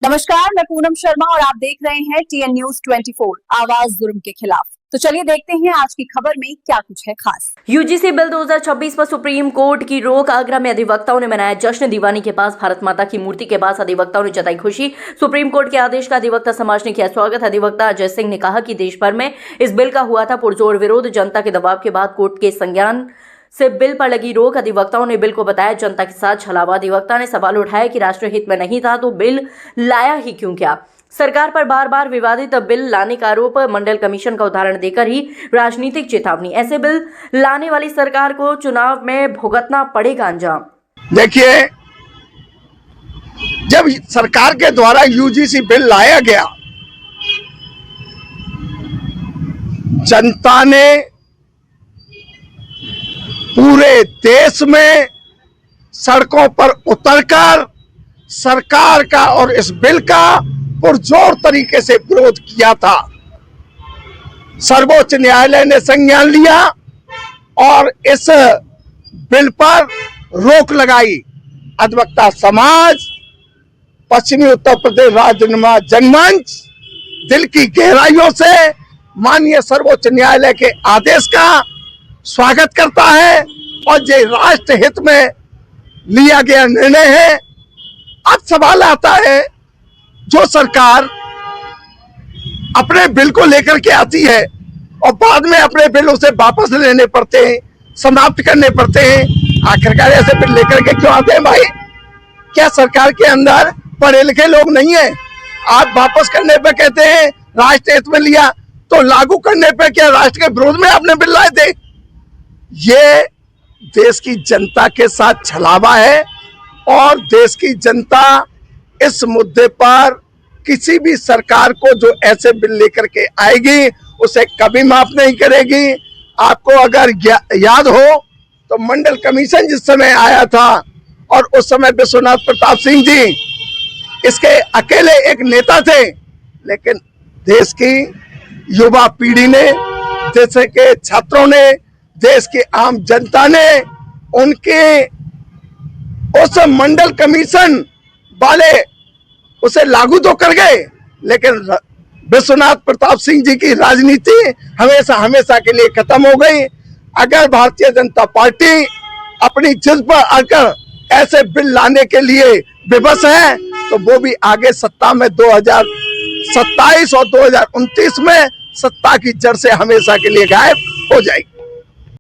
नमस्कार, मैं पूनम शर्मा और आप देख रहे हैं TN News 24 आवाज जुर्म के खिलाफ। तो चलिए देखते हैं आज की खबर में क्या कुछ है खास। यूजीसी बिल 2026 पर सुप्रीम कोर्ट की रोक। आगरा में अधिवक्ताओं ने मनाया जश्न। दीवानी के पास भारत माता की मूर्ति के पास अधिवक्ताओं ने जताई खुशी। सुप्रीम कोर्ट के आदेश का अधिवक्ता समाज ने किया स्वागत। अधिवक्ता अजय सिंह ने कहा कि देश भर में इस बिल का हुआ था पुरजोर विरोध। जनता के दबाव के बाद कोर्ट के संज्ञान से बिल पर लगी रोक। अधिवक्ताओं ने बिल को बताया जनता के साथ छलावा। अधिवक्ता ने सवाल उठाया कि राष्ट्रहित में नहीं था तो बिल लाया ही क्यों क्या। सरकार पर बार बार विवादित बिल लाने का आरोप। मंडल कमीशन का उदाहरण देकर ही राजनीतिक चेतावनी। ऐसे बिल लाने वाली सरकार को चुनाव में भुगतना पड़ेगा अंजाम। देखिए, जब सरकार के द्वारा यूजीसी बिल लाया गया, जनता ने पूरे देश में सड़कों पर उतरकर सरकार का और इस बिल का पुरजोर तरीके से विरोध किया था। सर्वोच्च न्यायालय ने संज्ञान लिया और इस बिल पर रोक लगाई। अधिवक्ता समाज, पश्चिमी उत्तर प्रदेश राज्य निर्माण जनमंच दिल की गहराइयों से माननीय सर्वोच्च न्यायालय के आदेश का स्वागत करता है और ये राष्ट्र हित में लिया गया निर्णय है। अब सवाल आता है, जो सरकार अपने बिल को लेकर के आती है और बाद में अपने बिल उसे वापस लेने पड़ते हैं, समाप्त करने पड़ते हैं, आखिरकार ऐसे बिल लेकर के क्यों आते हैं भाई? क्या सरकार के अंदर पढ़े लिखे लोग नहीं है? आप वापस करने पे कहते हैं राष्ट्र हित में लिया, तो लागू करने पे क्या राष्ट्र के विरोध में आपने बिल लाए थे? ये देश की जनता के साथ छलावा है और देश की जनता इस मुद्दे पर किसी भी सरकार को जो ऐसे बिल लेकर के आएगी उसे कभी माफ नहीं करेगी। आपको अगर याद हो तो मंडल कमीशन जिस समय आया था और उस समय विश्वनाथ प्रताप सिंह जी इसके अकेले एक नेता थे, लेकिन देश की युवा पीढ़ी ने, देश के छात्रों ने, देश की आम जनता ने उनके उस मंडल कमीशन वाले उसे लागू तो कर गए, लेकिन विश्वनाथ प्रताप सिंह जी की राजनीति हमेशा हमेशा के लिए खत्म हो गई। अगर भारतीय जनता पार्टी अपनी जिद पर आकर ऐसे बिल लाने के लिए विवश है तो वो भी आगे सत्ता में 2027 और 2029 में सत्ता की जड़ से हमेशा के लिए गायब हो जाएगी।